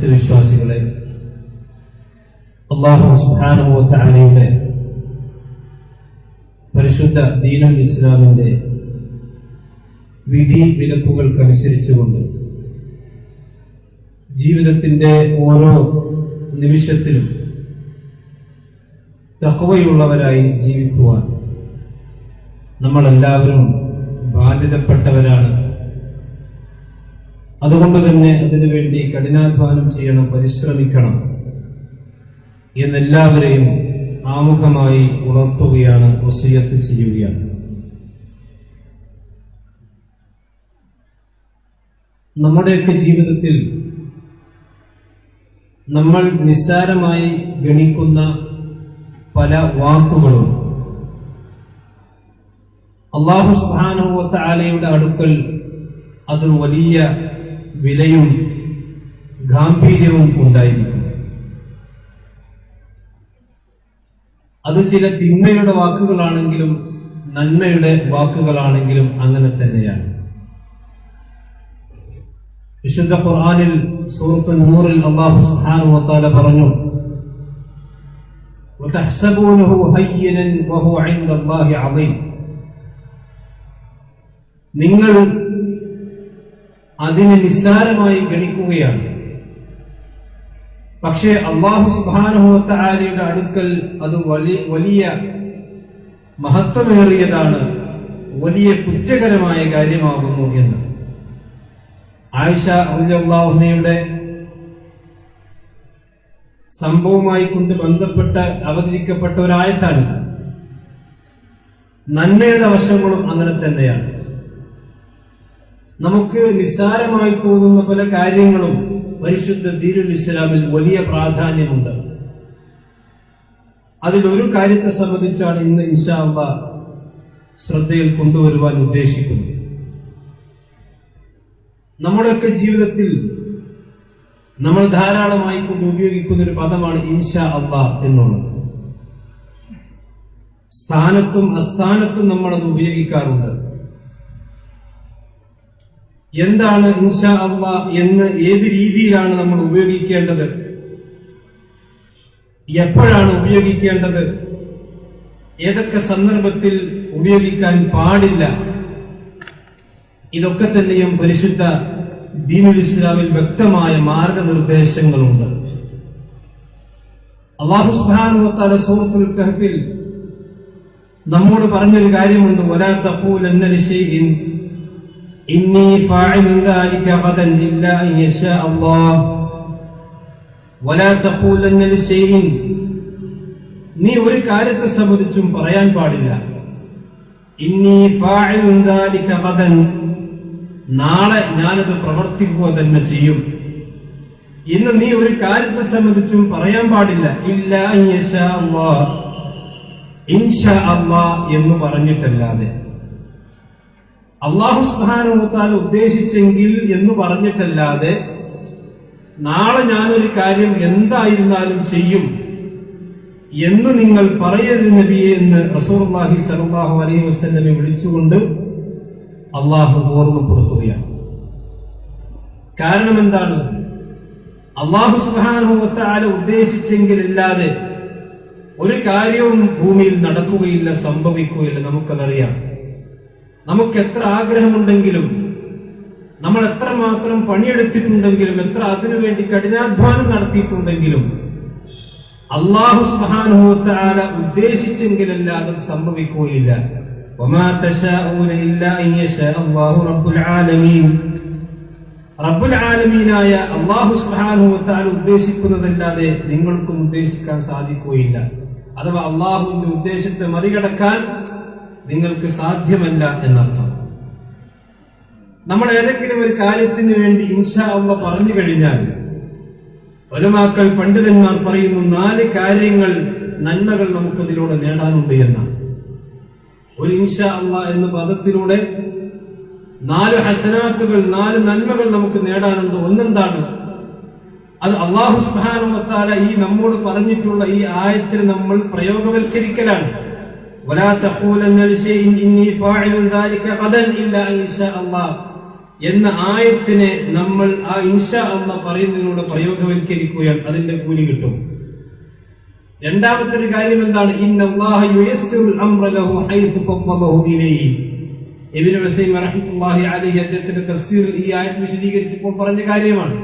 സത്യവിശ്വാസികളെ, അല്ലാഹു സുബ്ഹാനഹു വ തആലയുടെ പരിശുദ്ധ ദീനുൽ ഇസ്ലാമിന്റെ വിധി വിലക്കുകൾക്കനുസരിച്ചുകൊണ്ട് ജീവിതത്തിന്റെ ഓരോ നിമിഷത്തിലും തഖ്വയുള്ളവരായി ജീവിക്കുവാൻ നമ്മളെല്ലാവരും ബാധ്യതപ്പെട്ടവരാണ്. അതുകൊണ്ട് തന്നെ അതിനുവേണ്ടി കഠിനാധ്വാനം ചെയ്യണം, പരിശ്രമിക്കണം എന്നെല്ലാവരെയും ആമുഖമായി ഉണർത്തുകയാണ്, വസിയത്ത് ചെയ്യുകയാണ്. നമ്മുടെയൊക്കെ ജീവിതത്തിൽ നമ്മൾ നിസ്സാരമായി ഗണിക്കുന്ന പല വാക്കുകളും അല്ലാഹു സുബ്ഹാനഹു വ തആലയുടെ അടുക്കൽ അത് വലിയ വിലയും ഗാംഭീര്യവും ഉണ്ടായിരിക്കും. അത് ചില തിന്മയുടെ വാക്കുകളാണെങ്കിലും നന്മയുടെ വാക്കുകളാണെങ്കിലും അങ്ങനെ തന്നെയാണ്. വിശുദ്ധ ഖുർആനിൽ സൂറത്തുൻ നൂറിൽ അല്ലാഹു സുബ്ഹാനഹു വ തആല പറഞ്ഞു, വതഹ്സബൂനഹു ഹയ്യിനൻ വഹുവ ഇൻദല്ലാഹി അളീം. നിങ്ങൾ അതിനെ നിസ്സാരമായി ഗണിക്കുകയാണ്, പക്ഷേ അല്ലാഹു സുബ്ഹാനഹു വ തആലയുടെ അടുക്കൽ അത് വലിയ മഹത്വമേറിയതാണ്, വലിയ കുറ്റകരമായ കാര്യമാകുന്നു എന്ന്. ആയിഷ റളിയല്ലാഹു അൻഹയുടെ സംഭവവുമായി കൊണ്ട് ബന്ധപ്പെട്ട് അവതരിക്കപ്പെട്ട ഒരു ആയത്താണ്. നന്മയുടെ വശങ്ങളും അങ്ങനെ തന്നെയാണ്. നമുക്ക് നിസ്സാരമായി തോന്നുന്ന പല കാര്യങ്ങളും പരിശുദ്ധ ദീനുൽ ഇസ്ലാമിൽ വലിയ പ്രാധാന്യമുണ്ട്. അതിലൊരു കാര്യത്തെ സംബന്ധിച്ചാണ് ഇന്ന് ഇൻഷാ അല്ലാഹ് ശ്രദ്ധയിൽ കൊണ്ടുവരുവാൻ ഉദ്ദേശിക്കുന്നത്. നമ്മുടെയൊക്കെ ജീവിതത്തിൽ നമ്മൾ ധാരാളമായി കൊണ്ട് ഉപയോഗിക്കുന്ന ഒരു പദമാണ് ഇൻഷാ അല്ലാഹ് എന്നുള്ളത്. സ്ഥാനത്തും അസ്ഥാനത്തും നമ്മളത് ഉപയോഗിക്കാറുണ്ട്. എന്താണ് ഇൻഷാ അല്ലാഹ് എന്ന്, ഏത് രീതിയിലാണ് നമ്മൾ ഉപയോഗിക്കേണ്ടത്, എപ്പോഴാണ് ഉപയോഗിക്കേണ്ടത്, ഏതൊക്കെ സന്ദർഭത്തിൽ ഉപയോഗിക്കാൻ പാടില്ല, ഇതൊക്കെ തന്നെയും പരിശുദ്ധ ദീനുൽ ഇസ്ലാമിൽ വ്യക്തമായ മാർഗനിർദ്ദേശങ്ങളുണ്ട്. അല്ലാഹു സുബ്ഹാനഹു വ തആല സൂറത്തുൽ കഹ്ഫിൽ നമ്മോട് പറഞ്ഞൊരു കാര്യമുണ്ട്, വലാ തഖൂലന്ന ലിശൈഇൻ ഇന്നി ഫാഇലു ദാലിക ഗദൻ ഇല്ലാ അൻ യശാ അല്ലാഹ്. വലാ തഖൂലന്ന ലിശൈഇൻ, നീ ഒരു കാര്യത്തെ സംബന്ധിച്ചും പറയാൻ പാടില്ല, ഇന്നി ഫാഇലു ദാലിക ഗദൻ, നാളെ ഞാനത് പ്രവർത്തിക്കുക തന്നെ ചെയ്യും. ഇന്ന് നീ ഒരു കാര്യത്തെ സംബന്ധിച്ചും പറയാൻ പാടില്ല, ഇല്ലാ അൻ യശാ അല്ലാഹ്, ഇൻഷാ അല്ലാഹ് എന്ന് പറഞ്ഞിട്ടല്ലാതെ, അല്ലാഹു സുബ്ഹാനഹു വ തആല ഉദ്ദേശിച്ചെങ്കിൽ എന്ന് പറഞ്ഞിട്ടല്ലാതെ, നാളെ ഞാനൊരു കാര്യം എന്തായിരുന്നാലും ചെയ്യും എന്ന് നിങ്ങൾ പറയരുത് നബിയെ എന്ന് റസൂലുള്ളാഹി സ്വല്ലല്ലാഹു അലൈഹി വസല്ലമയെ വിളിച്ചുകൊണ്ട് അല്ലാഹു ഓർമ്മപ്പെടുത്തുകയാണ്. കാരണം എന്താണ്? അല്ലാഹു സുബ്ഹാനഹു വ തആല ഉദ്ദേശിച്ചെങ്കിലല്ലാതെ ഒരു കാര്യവും ഭൂമിയിൽ നടക്കുകയില്ല, സംഭവിക്കുകയില്ല. നമുക്കതറിയാം. നമുക്ക് എത്ര ആഗ്രഹമുണ്ടെങ്കിലും, നമ്മൾ എത്രമാത്രം പണിയെടുത്തിട്ടുണ്ടെങ്കിലും, എത്ര അതിനുവേണ്ടി കഠിനാധ്വാനം നടത്തിയിട്ടുണ്ടെങ്കിലും, അല്ലാഹു സുബ്ഹാനഹു വ തആല ഉദ്ദേശിച്ചെങ്കിലല്ലാതെ അത് സംഭവിക്കുകയില്ല. വമാ തശാഊന ഇല്ലാ അൻ യശാ അല്ലാഹു റബ്ബുൽ ആലമീൻ. റബ്ബുൽ ആലമീനായ അല്ലാഹു സുബ്ഹാനഹു വ തആല ഉദ്ദേശിക്കുന്നതല്ലാതെ നിങ്ങൾക്കും ഉദ്ദേശിക്കാൻ സാധിക്കുകയില്ല. അഥവാ അല്ലാഹുവിന്റെ ഉദ്ദേശത്തെ മറികടക്കാൻ നിങ്ങൾക്ക് സാധ്യമല്ല എന്നർത്ഥം. നമ്മൾ ഏതെങ്കിലും ഒരു കാര്യത്തിന് വേണ്ടി ഇൻഷാ അല്ലാഹ് പറഞ്ഞു കഴിഞ്ഞാൽ, ഉലമാക്കൾ, പണ്ഡിതന്മാർ പറയുന്നു, 4 കാര്യങ്ങൾ, നന്മകൾ നമുക്കതിലൂടെ നേടാനുണ്ട് എന്നാണ്. ഒരു ഇൻഷാ അല്ലാഹ് എന്ന പദത്തിലൂടെ 4 ഹസനാത്തുകൾ, 4 നന്മകൾ നമുക്ക് നേടാനുണ്ട്. ഒന്നെന്താണ്? അത് അല്ലാഹു സുബ്ഹാനഹു വ തആല ഈ നമ്മോട് പറഞ്ഞിട്ടുള്ള ഈ ആയത്തിൽ നമ്മൾ പ്രയോഗവൽക്കരിക്കലാണ്. വലാ തഖൂലന്ന ലിശൈഇൻ ഇന്നി ഫാഇലു ദാലിക ഗദൻ ഇല്ലാ അൻ യശാ അല്ലാഹ് എന്ന ആയത്തിനെ നമ്മൾ ആ ഇൻഷാ അല്ലാഹ് പറയുന്നതിലൂടെ പ്രയോഗവൽക്കരിക്കുകയാൽ അതിന്റെ കൂലി കിട്ടും. രണ്ടാമത്തെ ഒരു കാര്യം എന്താണ്? ഇന്നല്ലാഹ യുയസ്സിറുൽ അംറ ലഹു ഹൈതു ഫദ്ദലഹു ഇലൈഹി. ഇബ്നു ഉസൈമീൻ റഹ്മത്തുള്ളാഹി അലൈഹി അദ്ദേഹത്തിന്റെ തഫ്സീറിൽ ഈ ആയത്ത് വിശദീകരിച്ചപ്പോൾ പറഞ്ഞ കാര്യമാണ്.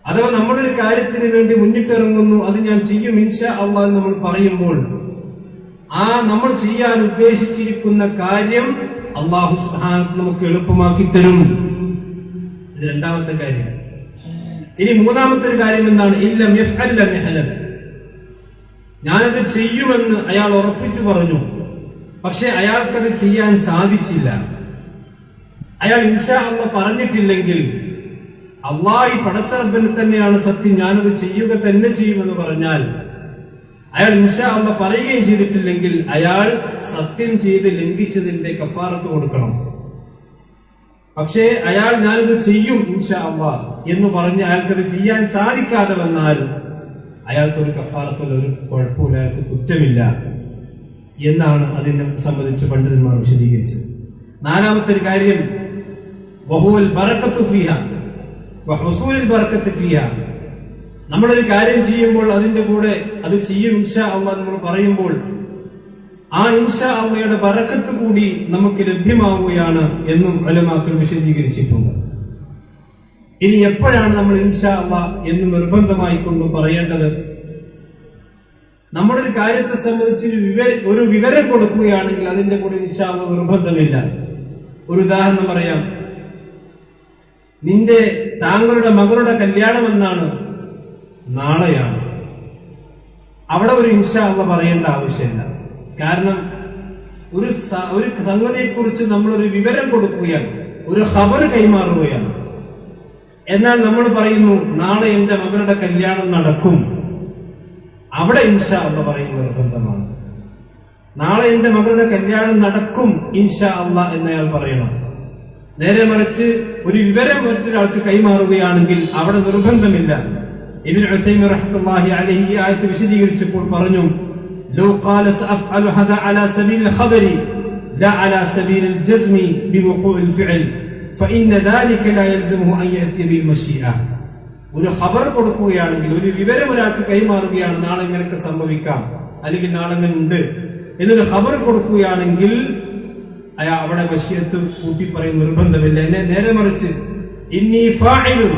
അഥവാ നമ്മളൊരു കാര്യത്തിന് വേണ്ടി മുന്നിട്ടിറങ്ങുന്നു, അത് ഞാൻ ചെയ്യും ഇൻഷാ അല്ലാഹ് നമ്മൾ പറയുമ്പോൾ ആ നമ്മൾ ചെയ്യാൻ ഉദ്ദേശിച്ചിരിക്കുന്ന കാര്യം അല്ലാഹു സുബ്ഹാനഹു നമുക്ക് എളുപ്പമാക്കി തരും. ഇത് രണ്ടാമത്തെ കാര്യം. ഇനി മൂന്നാമത്തെ ഒരു കാര്യം എന്താണ്? ഇല്ലം യഫ്അൽ ലം യഹ്ലഫ്. ഞാനത് ചെയ്യുമെന്ന് അയാൾ ഉറപ്പിച്ചു പറഞ്ഞു, പക്ഷെ അയാൾക്കത് ചെയ്യാൻ സാധിച്ചില്ല. അയാൾ ഇൻഷാ അല്ലാഹ് പറഞ്ഞിട്ടില്ലെങ്കിൽ അല്ലാഹു പടച്ച റബ്ബിനെ തന്നെയാണ് സത്യം, ഞാനത് ചെയ്യുക തന്നെ ചെയ്യുമെന്ന് പറഞ്ഞാൽ അയാൾ ഇൻഷാ അല്ലാഹ് പറയുകയും ചെയ്തിട്ടില്ലെങ്കിൽ അയാൾ സത്യം ചെയ്ത് ലംഘിച്ചതിന്റെ കഫാറത്ത് കൊടുക്കണം. പക്ഷേ അയാൾ ഞാനത് ചെയ്യും ഇൻഷാ അല്ലാഹ് എന്ന് പറഞ്ഞ് അയാൾക്കത് ചെയ്യാൻ സാധിക്കാതെ വന്നാൽ അയാൾക്കൊരു കഫാറത്തുള്ള ഒരു കുഴപ്പമില്ല, അയാൾക്ക് കുറ്റമില്ല എന്നാണ് അതിനെ സംബന്ധിച്ച് പണ്ഡിതന്മാർ വിശദീകരിച്ചത്. നാലാമത്തെ ഒരു കാര്യം വഹുവൽ ബറകത്തു ഫീഹാ വഹുസൂലുൽ ബറകത്തു ഫീഹാ. നമ്മളൊരു കാര്യം ചെയ്യുമ്പോൾ അതിന്റെ കൂടെ അത് ചെയ്യും ഇൻഷാ അല്ലാഹ് നമ്മൾ പറയുമ്പോൾ ആ ഇൻഷാ അല്ലാഹയുടെ ബറകത്ത് കൂടി നമുക്ക് ലഭ്യമാവുകയാണ് എന്നും ഉലമാക്കൾ വിശദീകരിച്ചിട്ടുണ്ട്. ഇനി എപ്പോഴാണ് നമ്മൾ ഇൻഷാ അല്ലാഹ് എന്ന് നിർബന്ധമായി കൊണ്ട് പറയേണ്ടത്? നമ്മളൊരു കാര്യത്തെ സംബന്ധിച്ച് ഒരു വിവരം കൊടുക്കുകയാണെങ്കിൽ അതിന്റെ കൂടെ ഇൻഷാ അല്ലാഹ് നിർബന്ധമില്ല. ഒരു ഉദാഹരണം പറയാം. താങ്കളുടെ മകളുടെ കല്യാണം എന്നാണ്, നാളെയാണ്. അവിടെ ഒരു ഇൻഷാ അല്ലാഹ് പറയേണ്ട ആവശ്യമില്ല. കാരണം ഒരു സംഗതിയെക്കുറിച്ച് നമ്മളൊരു വിവരം കൊടുക്കുകയാണ്, ഒരു ഖബർ കൈമാറുകയാണ്. എന്നാൽ നമ്മൾ പറയുന്നു നാളെ എന്റെ മകളുടെ കല്യാണം നടക്കും, അവിടെ ഇൻഷാ അല്ലാഹ് പറയുന്നത് നിർബന്ധമാണ്. നാളെ എന്റെ മകളുടെ കല്യാണം നടക്കും ഇൻഷാ അല്ലാഹ് എന്നയാൾ പറയണം. നേരെ മറിച്ച് ഒരു വിവരം മറ്റൊരാൾക്ക് കൈമാറുകയാണെങ്കിൽ അവിടെ നിർബന്ധമില്ല. ഇബ്നു ഉസൈമീൻ റഹ്മത്തുള്ളാഹി അലൈഹി ഈ ആയത്ത് വിശദീകരിച്ചപ്പോൾ പറഞ്ഞു, ലൗ ഖാല സഅഫ്അലു ഹദാ അലാ സബീലിൽ ഖബരി ലാ അലാ സബീലിൽ ജസ്മി ബിവുഖൂഇൽ ഫിഅൽ ഫഇന്ന ദാലിക ലാ യൽസമുഹു അൻ യഅതി ബിൽ മശീഅ. ഒരു ഖബർ കൊടുക്കുകയാണെങ്കിൽ, ഒരു വിവരം ഒരാൾക്ക് കൈമാറുകയാണ്, നാളെ ഇങ്ങനെയൊക്കെ സംഭവിക്കാം അല്ലെങ്കിൽ നാളെ ഇങ്ങനെ ഉണ്ട് എന്നൊരു ഖബർ കൊടുക്കുകയാണെങ്കിൽ അയാൾ അവിടെ മശീഅത്ത് കൂട്ടി പറയും നിർബന്ധമില്ല. നേരെ മറിച്ച് ഇന്നി ഫാഇലുൻ,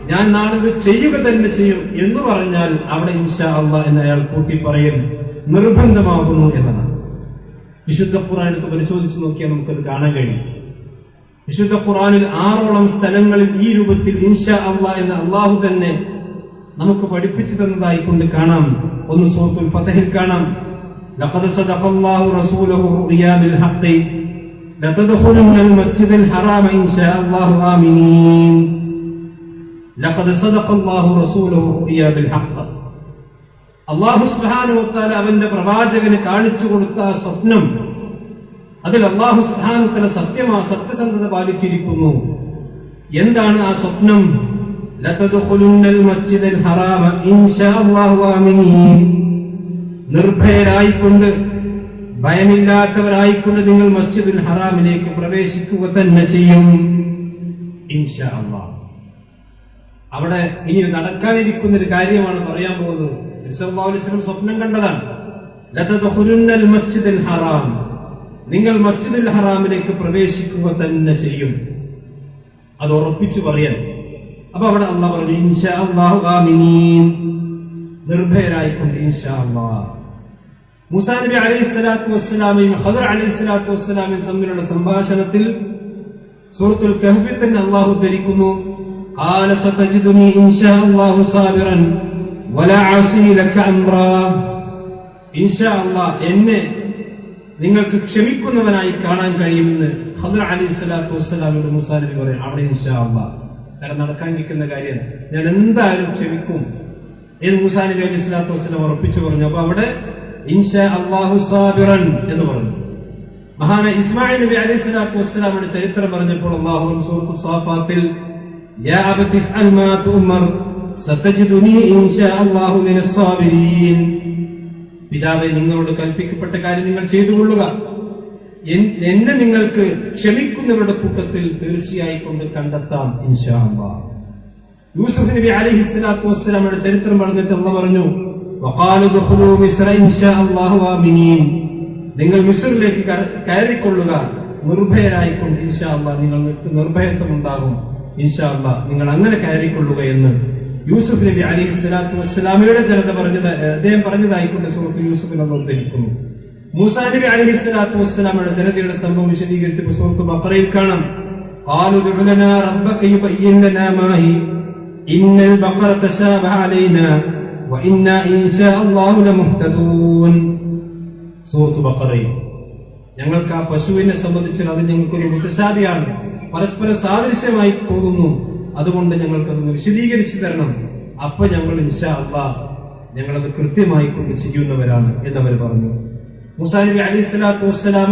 ഞാൻ നാളെ ഇത് ചെയ്യുക തന്നെ ചെയ്യും എന്ന് പറഞ്ഞാൽ അവിടെ ഇൻഷാ അല്ലാഹ് എന്ന് അയാൾ കൂട്ടി പറയൽ നിർബന്ധമാകുന്നു എന്നതാണ്. വിശുദ്ധ ഖുർആൻ എടുത്ത് പരിശോധിച്ച് നോക്കിയാൽ നമുക്കത് കാണാൻ കഴിയും. വിശുദ്ധ ഖുർആനിൽ 6ഓളം സ്ഥലങ്ങളിൽ ഈ രൂപത്തിൽ ഇൻഷാ അല്ലാഹ് എന്ന് അല്ലാഹു തന്നെ നമുക്ക് പഠിപ്പിച്ചു തന്നതായി കൊണ്ട് കാണാം. ഒന്ന് സൂറത്തുൽ ഫതഹിൽ കാണാം, ലഖദ് സദഖല്ലാഹു റസൂലഹു റുഅ്യാ ബിൽ ഹഖ് ലതദ്ഖുലുന്നൽ മസ്ജിദൽ ഹറാമ ഇൻഷാ അല്ലാഹു ആമിനീൻ. ലഖദ് സദഖല്ലാഹു റസൂലഹു റുഅ്യാ ബിൽ ഹഖ്. അല്ലാഹു സുബ്ഹാനഹു വ തആല അവന്റെ പ്രവാചകന് കാണിച്ചു കൊടുത്ത ആ സ്വപ്നം, അതിൽ അല്ലാഹു സുബ്ഹാനഹു വ തആല സത്യസന്ധത പാലിച്ചിരിക്കുന്നു. എന്താണ് ആ സ്വപ്നം? ലതദ്ഖുലുന്നൽ മസ്ജിദൽ ഹറാമ ഇൻഷാ അല്ലാഹു ആമിനീൻ. നിർഭയരായിക്കൊണ്ട്, ഭയമില്ലാത്തവരായിക്കൊണ്ട് നിങ്ങൾ മസ്ജിദുൽ ഹറാമിലേക്ക് പ്രവേശിക്കുക തന്നെ ചെയ്യും ഇൻഷാ അല്ലാഹ്. അവിടെ ഇനി നടക്കാനിരിക്കുന്ന ഒരു കാര്യമാണ് പറയാൻ പോകുന്നത്. നബി സല്ലല്ലാഹു അലൈഹി വസല്ലം സ്വപ്നം കണ്ടതാണ്. ലതദ്ഖുലുന്നൽ മസ്ജിദൽ ഹറാം, നിങ്ങൾ മസ്ജിദുൽ ഹറാമിലേക്ക് പ്രവേശിക്കുക തന്നെ ചെയ്യും. അത് ഉറപ്പിച്ചു പറയാൻ. അപ്പൊ അവിടെ അല്ലാഹ് പറഞ്ഞു ഇൻഷാ അല്ലാഹു ആമിനീൻ, നിർഭയരായിക്കൊണ്ട് ഇൻഷാ അല്ലാഹ്. മൂസാ നബി അലൈഹിസ്സലാത്തു വസ്സലാമയും ഖദർ അലൈഹിസ്സലാത്തു വസ്സലാമയും തമ്മിലുള്ള സംഭാഷണത്തിൽ സൂറത്തുൽ കഹ്ഫിൽ തന്നെ അല്ലാഹു ധരിക്കുന്നു, ഖാല സതജിദുനി ഇൻഷാ അല്ലാഹു സാബിറൻ വലാ അസീ ലക അംറാ. ഇൻഷാ അല്ലാഹ് എന്നെ നിങ്ങൾക്ക് ക്ഷമിക്കുന്നവനായി കാണാൻ കഴിയുമെന്ന് ഖദർ അലൈഹിസ്സലാത്തു വസ്സലാമയോട് മൂസാ നബി പറയും. അവിടെ ഇൻഷാ അല്ലാഹ്, കാരണം നടക്കാൻ നിൽക്കുന്ന കാര്യം ഞാൻ എന്തായാലും ക്ഷമിക്കും എന്ന് മൂസാ നബി അലൈഹിസ്സലാത്തു വസ്സലാം ഉറപ്പിച്ചു പറഞ്ഞു. അപ്പൊ അവിടെ ഇൻഷാ അല്ലാഹു സാബിറൻ എന്ന് പറഞ്ഞു. മഹാന ഇസ്മാഈൽ നബി അലൈഹിസ്സലാത്തു വസ്സലാമിന്റെ ചരിത്രം പറഞ്ഞപ്പോൾ അല്ലാഹു സൂറത്തു സാഫാത്തിൽ യാ അബതി ഫഅൽ മാ തുഅമർ സതജിദുനി ഇൻഷാ അല്ലാഹു മിനസ് സാബിരീൻ. പിതാവേ, നിങ്ങളോട് കൽപ്പിക്കപ്പെട്ട കാര്യം നിങ്ങൾ ചെയ്തുകൊള്ളുക, എന്നെ നിങ്ങൾക്ക് ക്ഷമിക്കുന്നവരുടെ കൂട്ടത്തിൽ തീർച്ചയായി കൊണ്ട് കണ്ടെത്താം ഇൻഷാ അല്ലാഹ്. യൂസുഫ് നബി അലൈഹിസ്സലാത്തു വസ്സലാമയുടെ ചരിത്രം പറഞ്ഞിട്ട് അല്ലാഹ് പറഞ്ഞു, വഖാലു ദഖുലൂ മിസ്ര ഇൻഷാ അല്ലാഹു ആമിനീൻ, നിങ്ങൾ മിസ്റിലേക്ക് കയറിക്കൊള്ളുക നിർഭയരായിക്കൊണ്ട് ഇൻഷാ അല്ലാഹ്, നിങ്ങൾക്ക് നിർഭയത്വം ഉണ്ടാകും ഇൻഷാ അല്ലാഹ്, നിങ്ങൾ അങ്ങനെ കയറിക്കൊള്ളുക എന്ന് യൂസുഫ് നബി അലൈഹിസ്സലാത്തു വസ്സലാമയുടെ ജനത അദ്ദേഹം പറഞ്ഞതായിക്കൊണ്ട് സൂറത്ത് യൂസുഫിൽ നമ്മൾ ഉദ്ധരിക്കുന്നു. മൂസാ നബി അലൈഹിസ്സലാത്തു വസ്സലാമയുടെ ജനതയുടെ സംഭവം വിശദീകരിച്ച് സൂറത്ത് ബഖറയിൽ കാണാം, ഖാലു ഉദ്ഉ ലനാ റബ്ബക യുബയ്യിൻ ലനാ മാ ഹി ഇന്നൽ ബഖറ തശാബഹ അലൈനാ വഇന്നാ ഇൻഷാ അല്ലാഹു ലമുഹ്തദൂൻ. സൂറത്ത് ബഖറയിൽ ഞങ്ങൾക്ക് ആ പശുവിനെ സംബന്ധിച്ച് അത് ഞങ്ങൾക്കൊരു മുതശാബിയാണ്, പരസ്പര സാദൃശ്യമായി തോന്നുന്നു, അതുകൊണ്ട് ഞങ്ങൾക്കതൊന്ന് വിശദീകരിച്ചു തരണം, അപ്പൊ ഞങ്ങൾ ഇൻഷാ അല്ലാഹ് ഞങ്ങളത് കൃത്യമായി കൊണ്ട് ചെയ്യുന്നവരാണ് എന്നവർ പറഞ്ഞു. മൂസാ നബി അലൈഹിസ്സലാത്തു വസ്സലാം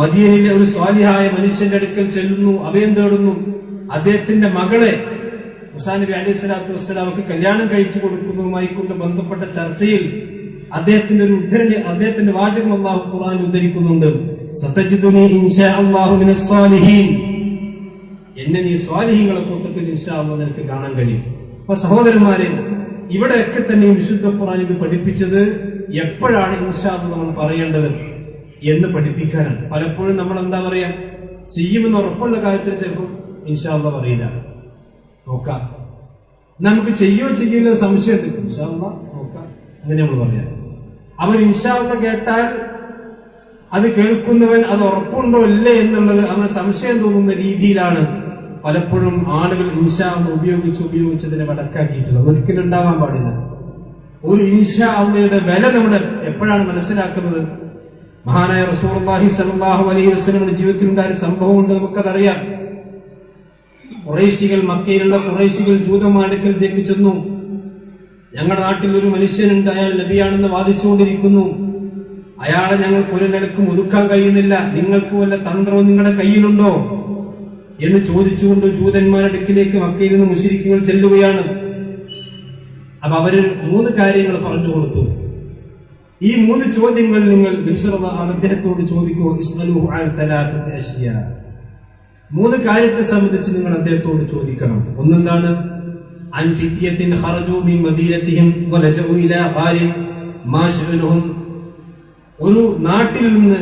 മദീനയിലെ ഒരു സ്വാലിഹായ മനുഷ്യന്റെ അടുക്കൽ ചെല്ലുന്നു, അഭയം തേടുന്നു. അദ്ദേഹത്തിന്റെ മകളെ മൂസാ നബി അലൈഹിസ്സലാത്തു വസ്സലാമക്ക് കല്യാണം കഴിച്ചു കൊടുക്കുന്നതുമായി കൊണ്ട് ബന്ധപ്പെട്ട ചർച്ചയിൽ അദ്ദേഹത്തിന്റെ ഒരു ഉദ്ധരണി, അദ്ദേഹത്തിന്റെ വാചകം അല്ലാഹു ഖുർആനിൽ ഉദ്ധരിക്കുന്നുണ്ട്, സതജിദുനി ഇൻഷാ അല്ലാഹു മിനസ് സ്വാലിഹീൻ, എന്നെ നീ സ്വാലിഹീങ്ങളുടെ കൂട്ടത്തിൽ ഇൻഷാ അല്ലാഹ് നിനക്ക് കാണാൻ കഴിയും. അപ്പൊ സഹോദരന്മാരെ, ഇവിടെയൊക്കെ തന്നെ വിശുദ്ധ ഖുർആൻ ഇത് പഠിപ്പിച്ചത് എപ്പോഴാണ് ഇൻഷാ അല്ലാഹ് നമ്മൾ പറയേണ്ടത് എന്ന് പഠിപ്പിക്കാനാണ്. പലപ്പോഴും നമ്മൾ എന്താ പറയാ, ചെയ്യുമെന്ന് ഉറപ്പുള്ള കാര്യത്തിൽ ചിലപ്പോൾ ഇൻഷാ അല്ലാഹ് പറയില്ല. നോക്കാം, നമുക്ക് ചെയ്യില്ല സംശയമുണ്ട്, ഇൻഷാ അല്ലാഹ് നോക്കാം, അങ്ങനെ നമ്മൾ പറയാം. അവൻ ഇൻഷാ അല്ലാഹ് കേട്ടാൽ അത് കേൾക്കുന്നവൻ അത് ഉറപ്പുണ്ടോ ഇല്ലേ എന്നുള്ളത് അവന് സംശയം തോന്നുന്ന രീതിയിലാണ് പലപ്പോഴും ആളുകൾ ഇൻഷാ അല്ലാഹ് ഉപയോഗിച്ചതിനെ വടക്കാക്കിയിട്ടുള്ളത്. ഒരിക്കലും ഉണ്ടാകാൻ പാടില്ല. ഒരു ഇൻഷാ അല്ലാഹയുടെ വില നമ്മുടെ എപ്പോഴാണ് മനസ്സിലാക്കുന്നത്? മഹാനായ റസൂലുള്ളാഹി സ്വല്ലല്ലാഹു അലൈഹി വസല്ലമയുടെ ജീവിതത്തിൽ ഉണ്ടായ സംഭവം ഉണ്ട്, നമുക്കതറിയാം. ഖുറൈശികൾ, മക്കയിലുള്ള ഖുറൈശികൾ ജൂതന്മാരുടെ ചെന്നു, ഞങ്ങളുടെ നാട്ടിൽ ഒരു മനുഷ്യനുണ്ട്, അയാൾ നബിയാണെന്ന് വാദിച്ചുകൊണ്ടിരിക്കുന്നു, അയാളെ ഞങ്ങൾക്ക് ഒരു നിലക്കും ഒതുക്കാൻ കഴിയുന്നില്ല, നിങ്ങൾക്ക് വല്ല തന്ത്രവും നിങ്ങളുടെ കയ്യിലുണ്ടോ എന്ന് ചോദിച്ചുകൊണ്ട് ജൂതന്മാരുടെ അടുക്കിലേക്ക് മക്കയിൽ നിന്ന് മുശ്രിക്കുകൾ ചെല്ലുകയാണ്. അപ്പൊ അവര് 3 കാര്യങ്ങൾ പറഞ്ഞു കൊടുത്തു. ഈ 3 ചോദ്യങ്ങൾ നിങ്ങൾ അദ്ദേഹത്തോട് ചോദിക്കൂ. ഇസ്അലൂഹു അൻ 3 അശ്യാ, 3 കാര്യത്തെ സംബന്ധിച്ച് നിങ്ങൾ അദ്ദേഹത്തോട് ചോദിക്കണം. ഒന്നെന്താണ്? അൻ ഫിത്യത്തിൻ ഖറജൂ മിൻ മദീനതിഹിം വലജഉ ഇലാ ഖാരിൻ മാ ശഅനുഹും, ഒരു നാട്ടിൽ നിന്ന്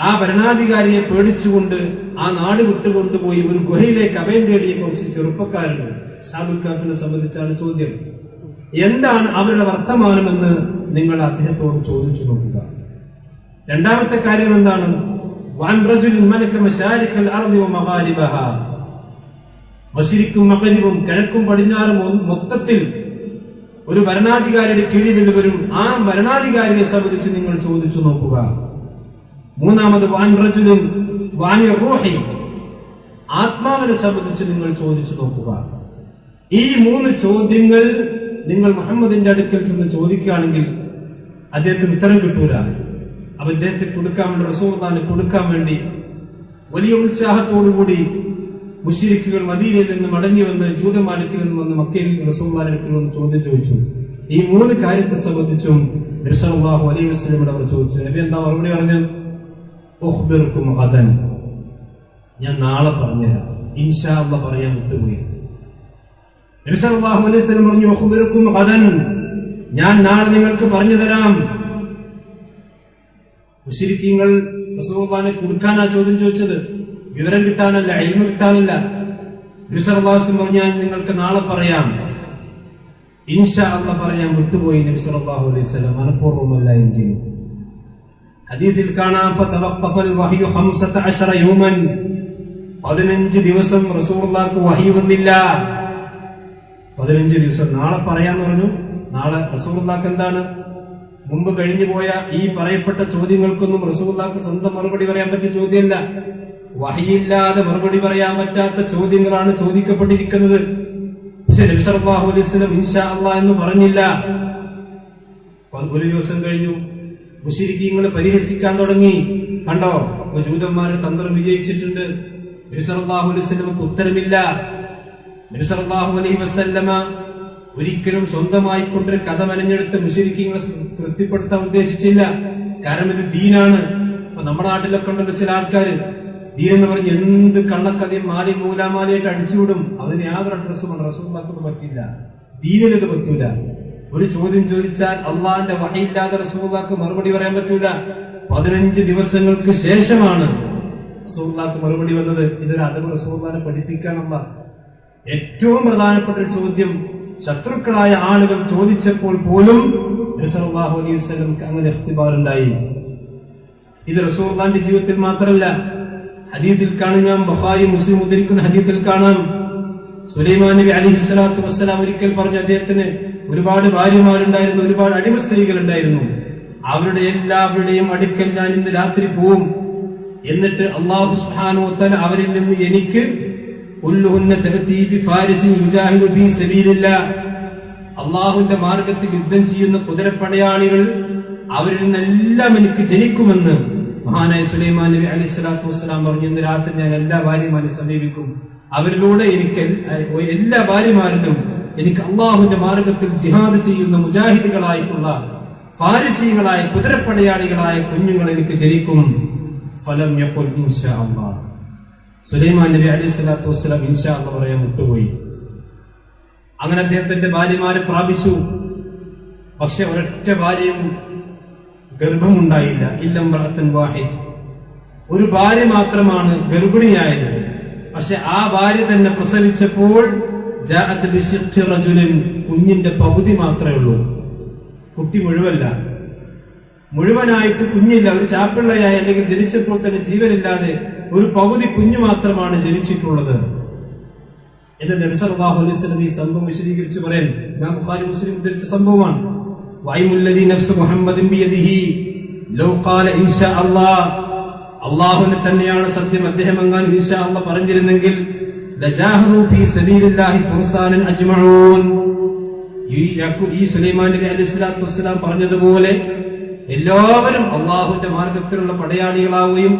ആ ഭരണാധികാരിയെ പേടിച്ചുകൊണ്ട് ആ നാട് വിട്ടുകൊണ്ടുപോയി ഒരു ഗുഹയിലേക്ക് അഭയം തേടിയ കുറച്ച് ചെറുപ്പക്കാരുണ്ട്. അസ്ഹാബുൽ കഹ്ഫിനെ സംബന്ധിച്ചാണ് ചോദ്യം. എന്താണ് അവരുടെ വർത്തമാനമെന്ന് നിങ്ങൾ അദ്ദേഹത്തോട് ചോദിച്ചു നോക്കുക. രണ്ടാമത്തെ കാര്യം എന്താണ്? വഅൻ റജുലിൻ മലക മശാരിഖൽ അർദി വമഗാരിബഹാ, മശ്രിഖും മഗ്രിബും കിഴക്കും പടിഞ്ഞാറും മൊത്തത്തിൽ ഒരു ഭരണാധികാരിയുടെ കീഴിൽ വരും, ആ ഭരണാധികാരിയെ സംബന്ധിച്ച് നിങ്ങൾ ചോദിച്ചു നോക്കുക. മൂന്നാമത് വഅൻ റജുലിൻ വഅനി റൂഹി, ആത്മാവിനെ സംബന്ധിച്ച് നിങ്ങൾ ചോദിച്ചു നോക്കുക. ഈ 3 ചോദ്യങ്ങൾ നിങ്ങൾ മുഹമ്മദിന്റെ അടുക്കൽ ചെന്ന് ചോദിക്കുകയാണെങ്കിൽ അദ്ദേഹത്തിന് ഉത്തരം കിട്ടൂല. അപ്പൊ അദ്ദേഹത്തെ കൊടുക്കാൻ വേണ്ടി, റസൂലുള്ളാഹിനെ കൊടുക്കാൻ വേണ്ടി വലിയ ഉത്സാഹത്തോടുകൂടി മുശ്രിക്കുകൾ മദീനയിൽ നിന്ന് മടങ്ങി വന്ന് ജൂതന്മാരുടെ നിന്ന് വന്ന് മക്കയിൽ റസൂലുള്ളാഹിന്റെ അടുക്കൽ വന്ന് ചോദ്യം ചോദിച്ചു. ഈ 3 കാര്യത്തെ സംബന്ധിച്ചും നബി സല്ലല്ലാഹു അലൈഹി വസല്ലമയോട് അവർ ചോദിച്ചു. നബി എന്താ മറുപടി പറഞ്ഞത്? ഉഖ്ബിറുക്കും ഗദൻ, ഞാൻ നാളെ പറഞ്ഞുതരാം, ഇൻഷാ അല്ലാഹ് പറയാൻ വിട്ടുപോയി. നബി സല്ലല്ലാഹു അലൈഹി വസല്ലം പറഞ്ഞു, ഉഖ്ബിറുക്കും ഗദൻ, ഞാൻ നാളെ നിങ്ങൾക്ക് പറഞ്ഞു തരാം. മുശ്രിക്കീങ്ങൾ റസൂലുള്ളാഹിനെ കൊടുക്കാനാ ചോദ്യം ചോദിച്ചത്, വിവരം കിട്ടാനല്ല, ഇൽമ കിട്ടാനല്ല. നബി സല്ലല്ലാഹു അലൈഹി വസല്ലം പറഞ്ഞു, ഞാൻ നിങ്ങൾക്ക് നാളെ പറയാം, ഇൻഷാ അല്ലാഹ് പറയാൻ വിട്ടുപോയി. നബി സല്ലല്ലാഹു അലൈഹി വസല്ലം മനഃപൂർവ്വമല്ല എങ്കിലും. ഹദീസിൽ കാണാം, ഫതവഖഫൽ വഹ്യു 15 യൗമൻ, 15 ദിവസം റസൂലുള്ളാഹിക്ക് വഹി വന്നില്ല. 15 ദിവസം. നാളെ പറയാന്ന് പറഞ്ഞു. നാളെ റസൂലുള്ളാഹിക്ക് എന്താണ്? മുമ്പ് കഴിഞ്ഞു പോയ ഈ പറയപ്പെട്ട ചോദ്യങ്ങൾക്കൊന്നും റസൂലുള്ളാഹിക്ക് സ്വന്തം മറുപടി പറയാൻ പറ്റിയ ചോദ്യമല്ല. വഹിയില്ലാതെ മറുപടി പറയാൻ പറ്റാത്ത ചോദ്യങ്ങളാണ് ചോദിക്കപ്പെട്ടിരിക്കുന്നത്. പക്ഷെ നബി സല്ലല്ലാഹു അലൈഹി വസല്ലം ഇൻഷാ അല്ലാഹ് എന്ന് പറഞ്ഞില്ല. ഒരു ദിവസം കഴിഞ്ഞു, മുശ്രിക്കീങ്ങൾ പരിഹസിക്കാൻ തുടങ്ങി. കണ്ടോ, ജൂതന്മാരുടെ തന്ത്രം വിജയിച്ചിട്ടുണ്ട്. നബി സല്ലല്ലാഹു അലൈഹി വസല്ലമക്ക് ഉത്തരമില്ല. നബി സല്ലല്ലാഹു അലൈഹി വസല്ലമ ഒരിക്കലും സ്വന്തമായി കൊണ്ടൊരു കഥ മെനഞ്ഞെടുത്ത് മുശ്രിക്കീങ്ങളെ തൃപ്തിപ്പെടുത്താൻ ഉദ്ദേശിച്ചില്ല. കാരണം ഇത് ദീനാണ്. നമ്മുടെ നാട്ടിലൊക്കെ ഉണ്ടല്ലോ ചില ആൾക്കാർ ദീനെന്ന് പറഞ്ഞ് എന്ത് കള്ളക്കഥയും മൂലാമാലയായിട്ട് അടിച്ചുവിടും. അതിന് യാതൊരു അഡ്രസ്സും റസൂലുള്ളാഹിക്ക് പറ്റില്ല, ദീനിനത് പറ്റൂല. ഒരു ചോദ്യം ചോദിച്ചാൽ അള്ളാഹിന്റെ വഹയില്ലാതെ റസൂലുള്ളാഹിക്ക് മറുപടി പറയാൻ പറ്റൂല. 15 ദിവസങ്ങൾക്ക് ശേഷമാണ് റസൂലുള്ളാഹിക്ക് മറുപടി വന്നത്. ഇതൊരു അദബ് റസൂലുള്ളാഹിനെ പഠിപ്പിക്കാനുള്ള ഏറ്റവും പ്രധാനപ്പെട്ട ഒരു ചോദ്യം ശത്രുക്കളായ ആളുകൾ ചോദിച്ചപ്പോൾ പോലും നബി സല്ലല്ലാഹു അലൈഹി വസല്ലമക്ക് അങ്ങനെ ഇഖ്തിബാർ ഉണ്ടായി. ഇത് റസൂലുള്ളാഹിന്റെ ജീവിതത്തിൽ മാത്രമല്ല, ഹദീസിൽ കാണാം, ബുഖാരി മുസ്ലിം ഉദ്ധരിക്കുന്ന ഹദീസിൽ കാണാം, സുലൈമാൻ നബി അലൈഹിസ്സലാത്തു വസ്സലാം ഒരിക്കൽ പറഞ്ഞു, അദ്ദേഹത്തിന് ഒരുപാട് ഭാര്യമാരുണ്ടായിരുന്നു, ഒരുപാട് അടിമ സ്ത്രീകൾ ഉണ്ടായിരുന്നു. അവരുടെ എല്ലാവരുടെയും അടുക്കൽ ഞാൻ ഇന്ന് രാത്രി പോവും. എന്നിട്ട് അല്ലാഹു സുബ്ഹാനഹു വ തആല അവരിൽ നിന്ന് എനിക്ക് അള്ളാഹുവിന്റെ മാർഗത്തിൽ യുദ്ധം ചെയ്യുന്ന കുതിരപ്പടയാളികൾ അവരിൽ നിന്നെല്ലാം എനിക്ക് ജനിക്കുമെന്ന് മഹാനായ സുലൈമാൻ നബി അലൈഹിസ്സലാത്തു വസ്സലാം പറഞ്ഞു. ഇന്ന് രാത്രി ഞാൻ എല്ലാ ഭാര്യമാരെ സമീപിക്കും, അവരിലൂടെ എനിക്ക് എല്ലാ ഭാര്യമാരിലും എനിക്ക് അള്ളാഹുവിന്റെ മാർഗത്തിൽ ജിഹാദ് ചെയ്യുന്ന മുജാഹിദുകളായിട്ടുള്ള ഫാരിസികളായ കുതിരപ്പടയാളികളായ കുഞ്ഞുങ്ങൾ എനിക്ക് ജനിക്കും. ഫലം യഖുൽ ഇൻഷാ അല്ലാഹ്. സുലൈമാൻ നബി അലൈഹിസ്സലാത്തു വസ്സലാം ഇൻഷാ അല്ലാഹ് പറയാൻ വിട്ടുപോയി. അങ്ങനെ അദ്ദേഹത്തിന്റെ ഭാര്യമാരെ പ്രാപിച്ചു. പക്ഷെ ഒരൊറ്റ ഭാര്യയും ഗർഭമുണ്ടായില്ല. ഇല്ലംറഅത്തുൻ വാഹിദ്, ഒരു ഭാര്യ മാത്രമാണ് ഗർഭിണിയായത്. പക്ഷെ ആ ഭാര്യ തന്നെ പ്രസവിച്ചപ്പോൾ ജാഅത് ബിശിഖ്ഖി റജുലിൻ, കുഞ്ഞിന്റെ പകുതി മാത്രമേ ഉള്ളൂ, കുട്ടി മുഴുവനായിട്ട് കുഞ്ഞില്ല. ഒരു ചാപ്പിള്ളയായി അല്ലെങ്കിൽ ജനിച്ചപ്പോൾ തന്നെ ജീവനില്ലാതെ ഒരു പകുതി കുഞ്ഞു മാത്രമാണ് ജനിച്ചിട്ടുള്ളത് എന്ന് നബി സല്ലല്ലാഹു അലൈഹി വസല്ലം ഈ സംഭവം വിശദീകരിച്ച് പറയാൻ ബുഖാരി മുസ്ലിം ഉദ്ധരിച്ച സംഭവമാണ്. വൈമുല്ലദി നഫ്സു മുഹമ്മദിൻ ബിയദിഹി ലൗ ഖാല ഇൻഷാ അല്ലാഹ്, അല്ലാഹുവിനെ തന്നെയാണ് സത്യം, അദ്ദേഹം എങ്ങാനും ഇൻഷാ അല്ലാഹ് പറഞ്ഞിരുന്നെങ്കിൽ ലജാഹദു ഫീ സബീലില്ലാഹി ഫുർസാനൻ അജ്മഊൻ. ഈ സുലൈമാൻ നബി അലൈഹിസ്സലാത്തു വസ്സലാം പറഞ്ഞതുപോലെ എല്ലാവരും അള്ളാഹുവിന്റെ മാർഗത്തിലുള്ള പടയാളികളാവുകയും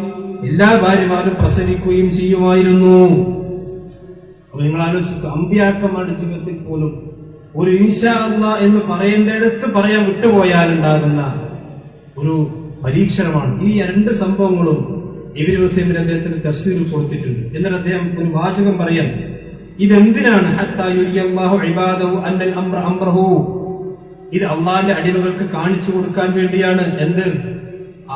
എല്ലാ ഭാര്യമാരും പ്രസവിക്കുകയും ചെയ്യുമായിരുന്നു. അപ്പൊ നിങ്ങൾ ആലോചിക്കുക, അമ്പിയാക്കന്മാരുടെ ജീവിതത്തിൽ പോലും ഒരു ഇൻഷാ അല്ലാഹ് എന്ന് പറയേണ്ടടുത്ത് പറയാൻ വിട്ടുപോയാലുണ്ടാകുന്ന ഒരു പരീക്ഷണമാണ് ഈ രണ്ട് സംഭവങ്ങളും. ഇബ്നു ഉസൈമിൻ അദ്ദേഹത്തിന് തഫ്സീറിൽ കൊടുത്തിട്ടുണ്ട്. എന്നിട്ട് അദ്ദേഹം ഒരു വാചകം പറയാൻ, ഇതെന്തിനാണ്? ഹത്താ യുരിയല്ലാഹു ഇബാദഹു അന്നൽ അംറ അംറഹു, ഇത് അള്ളാഹിന്റെ അടിമകൾക്ക് കാണിച്ചു കൊടുക്കാൻ വേണ്ടിയാണ്. എന്ത്?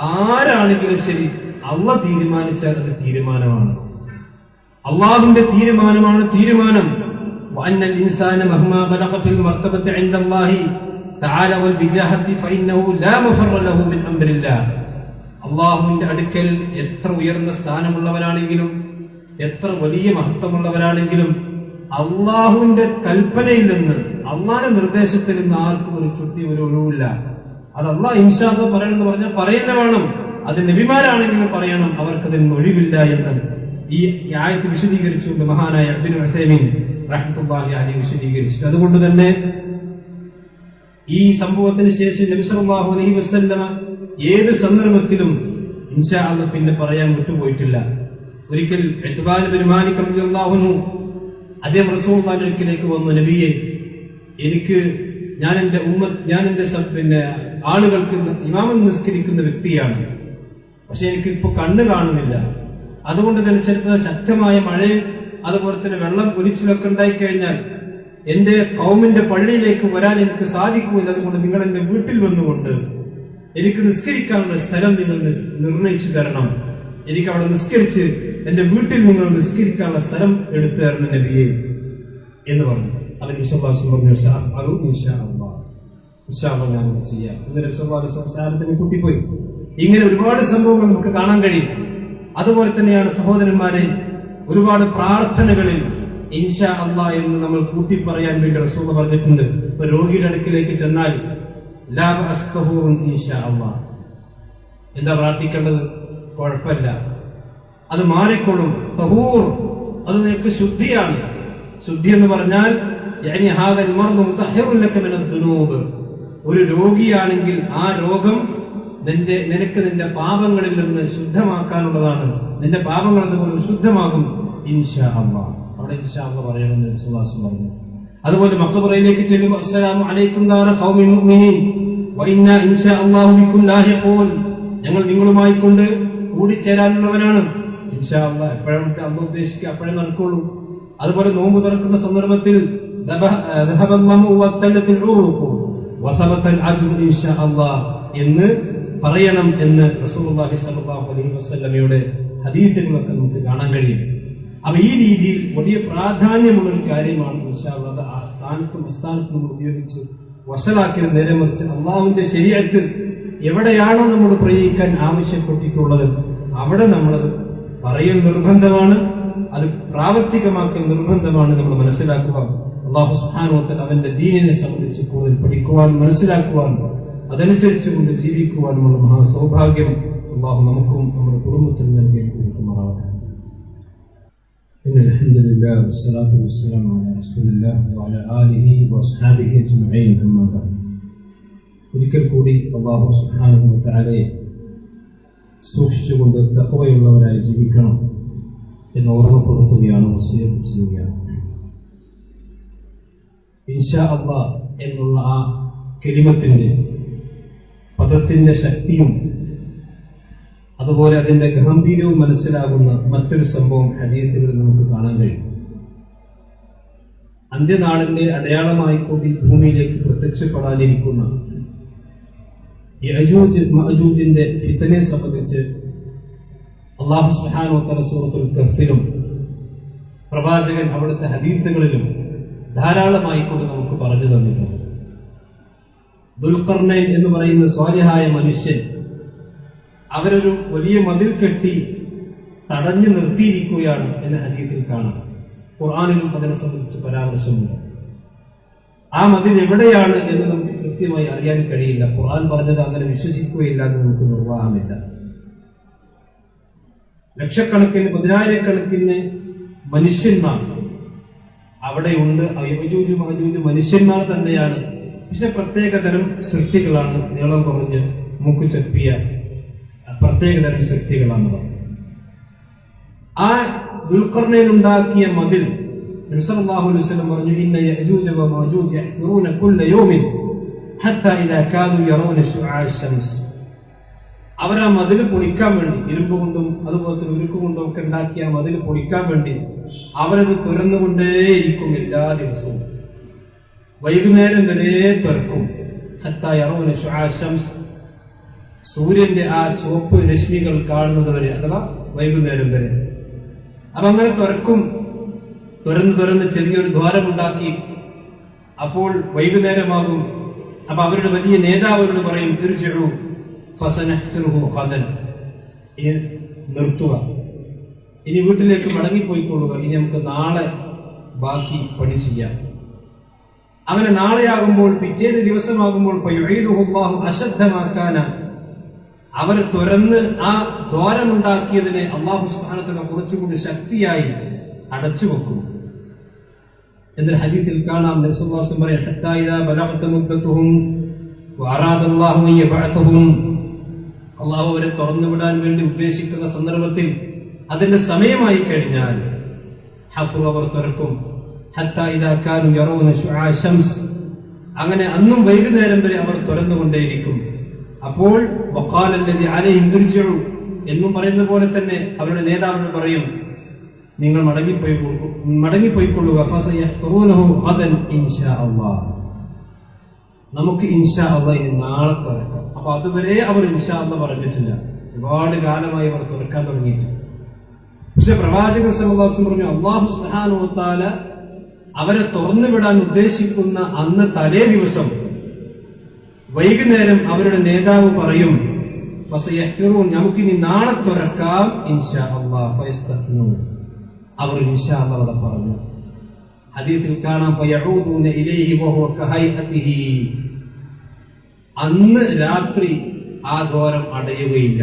ആരാണെങ്കിലും ശരി, അള്ളാഹ് തീരുമാനിച്ചാൽ അത് തീരുമാനമാണ്, അള്ളാഹുവിന്റെ തീരുമാനമാണ് തീരുമാനം. വഅന്നൽ ഇൻസാന മഹ്മാ ബലഗ ഫിൽ മർതബത്തി ഇൻദല്ലാഹി തആല വൽ ബിജാഹത്തി ഫഇന്നഹു ലാ മഫറ ലഹു മിൻ അംരില്ലാഹ്. അള്ളാഹുവിന്റെ അടുക്കൽ എത്ര ഉയർന്ന സ്ഥാനമുള്ളവരാണെങ്കിലും എത്ര വലിയ മഹത്വമുള്ളവരാണെങ്കിലും അള്ളാഹുവിന്റെ കൽപ്പനയിൽ നിന്ന്, അള്ളാഹിന്റെ നിർദ്ദേശത്തിൽ നിന്ന് ആർക്കും ഒരു ചുട്ടി ഒരു ഒഴിവില്ല. അത് അള്ളാഹ് ഇൻഷാ അല്ലാഹ് പറയണമെന്ന് പറഞ്ഞാൽ പറയുന്ന വേണം. അത് നബിമാരാണെങ്കിലും പറയണം, അവർക്കതിന് ഒഴിവില്ല എന്ന് ഈ ആയത്ത് വിശദീകരിച്ചുകൊണ്ട് മഹാനായ ഇബ്നു ഉസൈമീൻ റഹ്മത്തുള്ളാഹി അലൈഹി വിശദീകരിച്ചു. അതുകൊണ്ട് തന്നെ ഈ സംഭവത്തിന് ശേഷം നബി സല്ലല്ലാഹു അലൈഹി വസല്ലമ ഏത് സന്ദർഭത്തിലും ഇൻഷാ അല്ലാഹ് പിന്നെ പറയാൻ വിട്ടുപോയിട്ടില്ല. ഒരിക്കൽ ഇത്ബാൻ ബിൻ മാലിക് റളിയല്ലാഹു അൻഹു അദ്ദേഹം റസൂലുള്ളാഹിന്റെ അടുക്കലേക്ക് വന്നു, നബിയെ, ഞാൻ എന്റെ ആളുകൾക്ക് ഇമാമൻ നിസ്കരിക്കുന്ന വ്യക്തിയാണ്, പക്ഷെ എനിക്ക് ഇപ്പൊ കണ്ണ് കാണുന്നില്ല. അതുകൊണ്ട് തന്നെ ചിലപ്പോൾ ശക്തമായ മഴയും അതുപോലെ തന്നെ വെള്ളം ഒലിച്ചിലൊക്കെ ഉണ്ടായിക്കഴിഞ്ഞാൽ എന്റെ ഖൗമിന്റെ പള്ളിയിലേക്ക് വരാൻ എനിക്ക് സാധിക്കുമില്ല. അതുകൊണ്ട് നിങ്ങൾ എന്റെ വീട്ടിൽ വന്നുകൊണ്ട് എനിക്ക് നിസ്കരിക്കാനുള്ള സ്ഥലം നിങ്ങൾ നിർണയിച്ചു തരണം. എനിക്ക് അവിടെ നിസ്കരിച്ച് എന്റെ വീട്ടിൽ നിങ്ങൾ നിസ്കരിക്കാനുള്ള സ്ഥലം എടുത്തു തരണം നബിയെ എന്ന് പറഞ്ഞു. അവൻ ഞാനത് ചെയ്യാം എന്ന് കുട്ടിപ്പോയി. ഇങ്ങനെ ഒരുപാട് സംഭവങ്ങൾ നമുക്ക് കാണാൻ കഴിയും. അതുപോലെ തന്നെയാണ് സഹോദരന്മാരെ, ഒരുപാട് പ്രാർത്ഥനകളിൽ ഇൻഷാ അല്ലാഹ് എന്ന് നമ്മൾ കൂട്ടി പറയാൻ വേണ്ടി റസൂൽ പറഞ്ഞിട്ടുണ്ട്. ഇപ്പൊ രോഗിയുടെ അടുക്കിലേക്ക് ചെന്നാൽ ലാ ബഅസ്തഹൂറുൻ ഇൻഷാ അല്ലാഹ്, എന്താ പ്രാർത്ഥിക്കേണ്ടത്? കുഴപ്പമില്ല, അത് മാറിക്കൊള്ളും. തഹൂർ, അത് നിനക്ക് ശുദ്ധിയാണ്. ശുദ്ധി എന്ന് പറഞ്ഞാൽ ഒരു രോഗിയാണെങ്കിൽ ആ രോഗം നിനക്ക് നിന്റെ പാപങ്ങളിൽ നിന്ന് ശുദ്ധമാക്കാനുള്ളതാണ്. നിന്റെ പാപങ്ങൾ അതുപോലെ ശുദ്ധമാകും ഇൻഷാ അല്ലാഹ്. അവിടെ ഇൻഷാ അല്ലാഹ് പറയണമെന്ന് റസൂലുള്ളാഹി പറഞ്ഞു. അതുപോലെ മഖബറയിലേക്ക് ചെല്ലുമ്പോൾ അസ്സലാമു അലൈക്കും ദാറ ഖൗമിൻ മുഅ്മിനീൻ വ ഇന്നാ ഇൻഷാ അല്ലാഹു ബിക്കും ലാഹിഖൂൻ, ഞങ്ങൾ നിങ്ങളുമായി കൊണ്ട് കൂടിച്ചേരാനുള്ളവനാണ്. ഇൻഷാ അല്ലാഹ് എപ്പോഴാണ് അള്ളാഹ് ഉദ്ദേശിക്കുക അപ്പോഴേ നടക്കുള്ളൂ. അതുപോലെ നോമ്പ് തുറക്കുന്ന സന്ദർഭത്തിൽ എന്ന് പറയണം എന്ന് റസൂലുള്ളാഹി സ്വല്ലല്ലാഹു അലൈഹി വസല്ലമയുടെ ഹദീസുകളൊക്കെ നമുക്ക് കാണാൻ കഴിയും. അപ്പൊ ഈ രീതിയിൽ വലിയ പ്രാധാന്യമുള്ള ഒരു കാര്യമാണ് ഇൻഷാ അല്ലാഹ്. ആ സ്ഥാനത്തും അസ്ഥാനത്തും നമ്മൾ ഉപയോഗിച്ച് വസലാക്കിയത് നേരെ മറിച്ച് അള്ളാഹുവിന്റെ ശരീഅത്ത് എവിടെയാണോ നമ്മൾ പ്രയോഗിക്കാൻ ആവശ്യപ്പെട്ടിട്ടുള്ളത് അവിടെ നമ്മൾ പറയൽ നിർബന്ധമാണ്, അത് പ്രാവർത്തികമാക്കൽ നിർബന്ധമാണ്. നമ്മൾ മനസ്സിലാക്കുക അല്ലാഹു സുബ്ഹാനഹു വ തആല അവന്റെ ദീനിനെ സംബന്ധിച്ച് കൂടുതൽ പഠിക്കുവാൻ, മനസ്സിലാക്കുവാൻ, അതനുസരിച്ച് കൊണ്ട് ജീവിക്കുവാനുമുള്ള മഹാസൗഭാഗ്യം അല്ലാഹു നമുക്കും നമ്മുടെ കുടുംബത്തിനും നൽകി കൊടുക്കുമാറാവട്ടെ. അൽഹംദുലില്ലാഹി വസ്സലാത്തു വസ്സലാമു അലാ റസൂലില്ലാഹി വഅലാ ആലിഹി വഅസ്ഹാബിഹി അജ്മഈൻ. അമ്മാ ബഅദ്. ഒരിക്കൽ കൂടി അല്ലാഹു സുബ്ഹാനഹു വ തആലയെ സൂക്ഷിച്ചുകൊണ്ട് തഖ്വയുള്ളവരായി ജീവിക്കണം എന്ന് ഓർമ്മപ്പെടുത്തുകയാണ്, വസിയത്ത് ചെയ്യുകയാണ്. ഇൻഷാ അല്ലാഹ് എന്നുള്ള ആ കലിമത്തിന്റെ പദത്തിന്റെ ശക്തിയും അതുപോലെ അതിന്റെ ഗംഭീരവും മനസ്സിലാകുന്ന മറ്റൊരു സംഭവം ഹദീസുകളിൽ നമുക്ക് കാണാൻ കഴിയും. അന്ത്യനാളിന്റെ അടയാളമായി കൂടി ഭൂമിയിലേക്ക് പ്രത്യക്ഷപ്പെടാനിരിക്കുന്ന യഅജൂജ് മഅജൂജിന്റെ ഫിത്നയെ സംബന്ധിച്ച് അല്ലാഹു സുബ്ഹാനഹു വ തആല സൂറത്തുൽ കഹ്ഫിലും പ്രവാചകൻ അവിടുത്തെ ഹദീസുകളിലും ധാരാളമായി കൊണ്ട് നമുക്ക് പറഞ്ഞു തന്നിട്ടുണ്ട്. ദുൽഖർനൈൻ എന്ന് പറയുന്ന സ്വാലിഹായ മനുഷ്യൻ അവരൊരു വലിയ മതിൽ കെട്ടി തടഞ്ഞു നിർത്തിയിരിക്കുകയാണ് എന്ന ഹദീസിൽ കാണാം. ഖുർആനിലും അതിനെ സംബന്ധിച്ച് പരാമർശമുണ്ട്. ആ മതിൽ എവിടെയാണ് എന്ന് നമുക്ക് കൃത്യമായി അറിയാൻ കഴിയില്ല. ഖുർആൻ പറഞ്ഞത് അങ്ങനെ വിശ്വസിക്കുകയില്ല എന്ന് നമുക്ക് നിർവാഹമില്ല. ലക്ഷക്കണക്കിന് പതിനായിരക്കണക്കിന് മനുഷ്യന്മാർ അവിടെയുണ്ട്. യഅജൂജ് മഅജൂജ് മനുഷ്യന്മാർ തന്നെയാണ്. പക്ഷെ പ്രത്യേകതരം സൃഷ്ടികളാണ്, നീളം കുറഞ്ഞ് മൂക്ക് ചെപ്പിയ പ്രത്യേകതരം സൃഷ്ടികളാണ്. ആ ദുൽഖർനൈൻ ഉണ്ടാക്കിയ മതിൽ നബി സല്ലല്ലാഹു അലൈഹി വസല്ലം പറഞ്ഞു, ഇന്ന യഅജൂജ വമഅജൂജ യഹ്ഫറൂന കുല്ല യൗമിൻ ഹത്താ ഇദാ കാദു യറൂന ശുആ ശംസ്. അവർ ആ മതിൽ പൊളിക്കാൻ വേണ്ടി ഇരുമ്പ് കൊണ്ടും അതുപോലെ തന്നെ ഉരുക്ക് കൊണ്ടും ഒക്കെ ഉണ്ടാക്കിയ മതിൽ പൊളിക്കാൻ വേണ്ടി അവരത് തുറന്നുകൊണ്ടേയിരിക്കും എല്ലാ ദിവസവും. വൈകുന്നേരം വരെ തുറക്കും. ഹത്താ യറൂന ശുആ ശംസ്, സൂര്യന്റെ ആ ചുവപ്പ് രശ്മികൾ കാണുന്നത് വരെ, അഥവാ വൈകുന്നേരം വരെ. അപ്പൊ അങ്ങനെ തുറക്കും. തുറന്ന് ചെറിയൊരു ദ്വാരമുണ്ടാക്കി. അപ്പോൾ വൈകുന്നേരമാകും. അപ്പൊ അവരുടെ വലിയ നേതാവരോട് പറയും, ഇർജിഉ ഫസനഹ്ഫിറുഹു ഖദൻ, ഇനി നിർത്തുക, ഇനി വീട്ടിലേക്ക് മടങ്ങിപ്പോയിക്കൊള്ളുക, ഇനി നമുക്ക് നാളെ ബാക്കി പണി ചെയ്യാം. അങ്ങനെ നാളെയാകുമ്പോൾ, പിറ്റേന്ന് ദിവസമാകുമ്പോൾ ഫയുഈദുഹു അല്ലാഹു അശദ്ദ മാ കാന, അവർ തുറന്ന് ആ ദ്വാരമുണ്ടാക്കിയതിനെ അല്ലാഹു സുബ്ഹാനഹു വ തആല കുറച്ചുകൂടി ശക്തിയായി അടച്ചു വെക്കും. എന്നൊരു ഹദീസിൽ കാണാം. നബി സല്ലല്ലാഹു അലൈഹി വസല്ലം പറയും, ഹത്താ ഇദാ ബലഗത മുദ്ദതുഹും വഅറാദ അല്ലാഹു അൻ യബഅതഹും, അല്ലാഹു അവരെ തുറന്നുവിടാൻ വേണ്ടി ഉദ്ദേശിക്കുന്ന സന്ദർഭത്തിൽ അതിന്റെ സമയമായി കഴിഞ്ഞാൽ ഹഫു അവർ തുറക്കും. ഹത്താ ഇദാ കാനു യറൂന ശുആ ശംസ്, അങ്ങനെ അന്നും വൈകുന്നേരം വരെ അവർ തുറന്നുകൊണ്ടേയിരിക്കും. അപ്പോൾ വഖാല അല്ലദി അലൈഹിം ഇർജിഉ എന്നും പറയുന്ന പോലെ തന്നെ അവരുടെ നേതാവിനോട് പറയും, നിങ്ങൾ മടങ്ങിപ്പോയിക്കൊള്ളുക. ഫസയഹ്ഫറൂനഹു ഖദൻ ഇൻഷാ അല്ലാഹ്, നമുക്ക് ഇൻഷാ അല്ലാഹ് ഇനി നാളെ തുറക്കാം. അപ്പൊ അതുവരെ അവർ ഇൻഷാ അല്ലാഹ് പറഞ്ഞിട്ടില്ല. ഒരുപാട് കാലമായി അവർ തുറക്കാൻ തുടങ്ങിയിട്ടുണ്ട്. പക്ഷെ പ്രവാചകൻ സല്ലല്ലാഹു അലൈഹി വസല്ലം പറഞ്ഞു, അല്ലാഹു സുബ്ഹാനഹു വ തആല അവരെ തുറന്നുവിടാൻ ഉദ്ദേശിക്കുന്ന അന്ന് തലേ ദിവസം വൈകുന്നേരം അവരുടെ നേതാവ് പറയും, ഫസയഹ്ഫിറൂൻ, നമുക്കിനി നാളെ തുറക്കാം ഇൻഷാ അല്ലാഹ്. ഫയസ്തഗ്ഫിറൂൻ, അവർ ഇൻഷാ അല്ലാഹ് അവിടെ പറഞ്ഞു. ഹദീസിൽ കാണാം, ഫയഊദൂന ഇലൈഹി വഹുവ കഹൈഅതിഹി, അന്ന് രാത്രി ആ ദ്വാരം അടയുകയില്ല,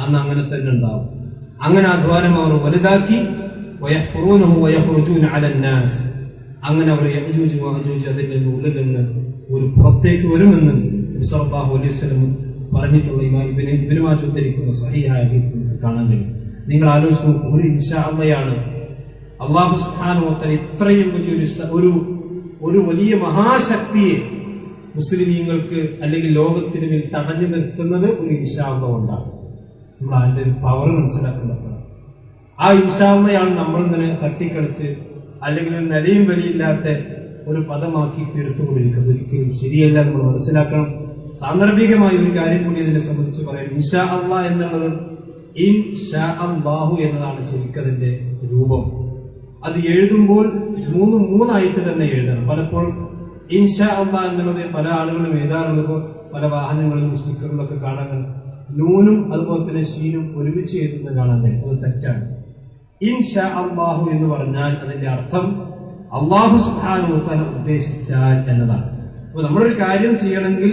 അന്ന് അങ്ങനെ തന്നെ ഉണ്ടാവും. അങ്ങനെ ആ ദ്വാരം അവർ വലുതാക്കി, വയഹ്ഫറൂനഹു വയഖ്റുജൂന അലന്നാസ്, അങ്ങനെ അവർ യഅജൂജ് വഅജൂജ് അതിന്റെ ഉള്ളിൽ നിന്ന് ഒരു പുറത്തേക്ക് വരുമെന്ന് നബി സല്ലല്ലാഹു അലൈഹി വസല്ലം പറഞ്ഞിട്ടുള്ള ഇബ്നു മാജ ഉദ്ധരിക്കുന്ന സഹീഹായ ഹദീസിൽ കാണാൻ കഴിയും. നിങ്ങൾ ആലോചിച്ച് നോക്കൂ, ഒരു ഇൻഷാ അല്ലാഹയാണ് അല്ലാഹു സുബ്ഹാനഹു വ തആല ഇത്രയും വലിയൊരു ഒരു വലിയ മഹാശക്തിയെ മുസ്ലിമീങ്ങൾക്ക് അല്ലെങ്കിൽ ലോകത്തിന് മേൽ തടഞ്ഞു നിർത്തുന്നത് ഒരു ഇൻഷാ അല്ലാഹ് കൊണ്ടാണ്. നമ്മൾ അതിൻ്റെ ഒരു പവർ മനസ്സിലാക്കേണ്ടതാണ്. ആ ഇൻഷാ അല്ലാഹയാണ് നമ്മളിങ്ങനെ തട്ടിക്കളിച്ച് അല്ലെങ്കിൽ ഒരു നിലയും വലിയില്ലാത്ത ഒരു പദമാക്കി തീർത്തുകൊണ്ടിരിക്കുന്നത് ഒരിക്കലും ശരിയല്ല. നമ്മൾ മനസ്സിലാക്കണം. സാന്ദർഭികമായ ഒരു കാര്യം കൂടി ഇതിനെ സംബന്ധിച്ച് പറയാം. ഇൻഷാ അല്ലാഹ് എന്നുള്ളത് ഇൻഷാ അല്ലാഹു എന്നതാണ് ശരിക്കതിന്റെ രൂപം. അത് എഴുതുമ്പോൾ മൂന്നായിട്ട് തന്നെ എഴുതണം. പലപ്പോഴും ഇൻഷാ അല്ലാഹ് എന്നുള്ളത് പല ആളുകളും എഴുതാറുള്ളത് പല വാഹനങ്ങളിലും സ്റ്റിക്കറിലൊക്കെ കാണാൻ നൂനും അതുപോലെ തന്നെ ഷീനും ഒരുമിച്ച് എഴുതുന്നത് കാണാൻ കഴിയും. അത് തെറ്റാണ്. ഇൻഷാ അല്ലാഹു എന്ന് പറഞ്ഞാൽ അതിന്റെ അർത്ഥം അല്ലാഹു സുബ്ഹാനഹു വ തആല ഉദ്ദേശിച്ചാൽ എന്നതാണ്. അപ്പൊ നമ്മളൊരു കാര്യം ചെയ്യണമെങ്കിൽ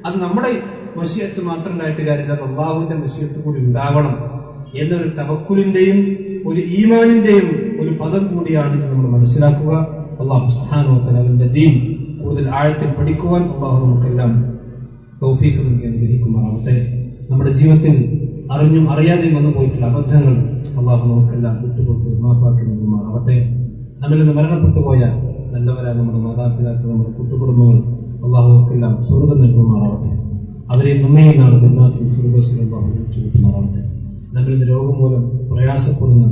അത് നമ്മുടെ മശിയത്ത് മാത്രം ഉണ്ടായിട്ട് കാര്യമില്ല, അത് അല്ലാഹുവിന്റെ മശിയത്ത് കൂടി ഉണ്ടാവണം എന്നൊരു തവക്കുലിന്റെയും ഒരു ഈമാനിന്റെയും ഒരു പദം കൂടിയാണ് നമ്മൾ മനസ്സിലാക്കുക. അല്ലാഹു സുബ്ഹാനഹു വ തആല അവന്റെ ദീൻ കൂടുതൽ ആഴത്തിൽ പഠിക്കുവാൻ അല്ലാഹു നമുക്കെല്ലാം തൗഫീഖ് നൽകി അനുഗ്രഹിക്കുമാറാവട്ടെ. നമ്മുടെ ജീവിതത്തിൽ അറിഞ്ഞും അറിയാതെയും വന്നു പോയിട്ടുള്ള അബദ്ധങ്ങൾ അല്ലാഹു നമുക്കെല്ലാം വിട്ടുപുറത്ത് മാപ്പാക്കി നൽകുമാറാവട്ടെ. നമ്മിൽ നിന്ന് മരണപ്പെട്ടു പോയ നല്ലവരായ നമ്മുടെ മാതാപിതാക്കൾ, നമ്മുടെ കൂട്ടുകുടുംബങ്ങൾ അല്ലാഹുക്കെല്ലാം സ്വർഗ്ഗം നൽകുമാറാവട്ടെ. അവരെ നമ്മയും നാളെ ജന്നാത്തുൽ ഫിർദൗസിൽ അല്ലാഹു രക്ഷപ്പെടുത്തുമാറാവട്ടെ. നമ്മിൽ നിന്ന് രോഗം മൂലം പ്രയാസപ്പെടുന്ന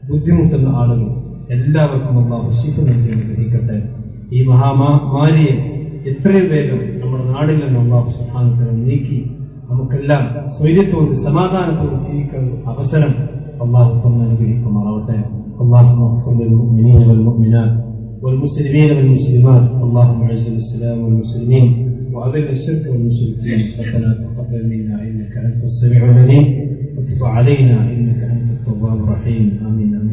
ബുദ്ധിമുട്ടുന്ന ആളുകൾ എല്ലാവർക്കും അല്ലാഹു ശിഫ നൽകി അനുഗ്രഹിക്കട്ടെ. ഈ മഹാമാരിയെ എത്രയും വേഗം നമ്മുടെ നാടിൽ നിന്ന് അല്ലാഹു സുബ്ഹാനഹു വ തആല നീക്കി നമുക്കെല്ലാം സ്വൈര്യത്തോടും സമാധാനത്തോടും ജീവിക്കാൻ അവസരം അല്ലാഹു തന്നെ അനുഗ്രഹിക്കുമാറാവട്ടെ. اللهم اغفر للمؤمنين والمؤمنات والمسلمين والمسلمات. اللهم اعز الاسلام والمسلمين واذل الشرك والمشركين. ربنا تقبل منا انك انت السميع العليم وتب علينا انك انت التواب الرحيم. امين امين.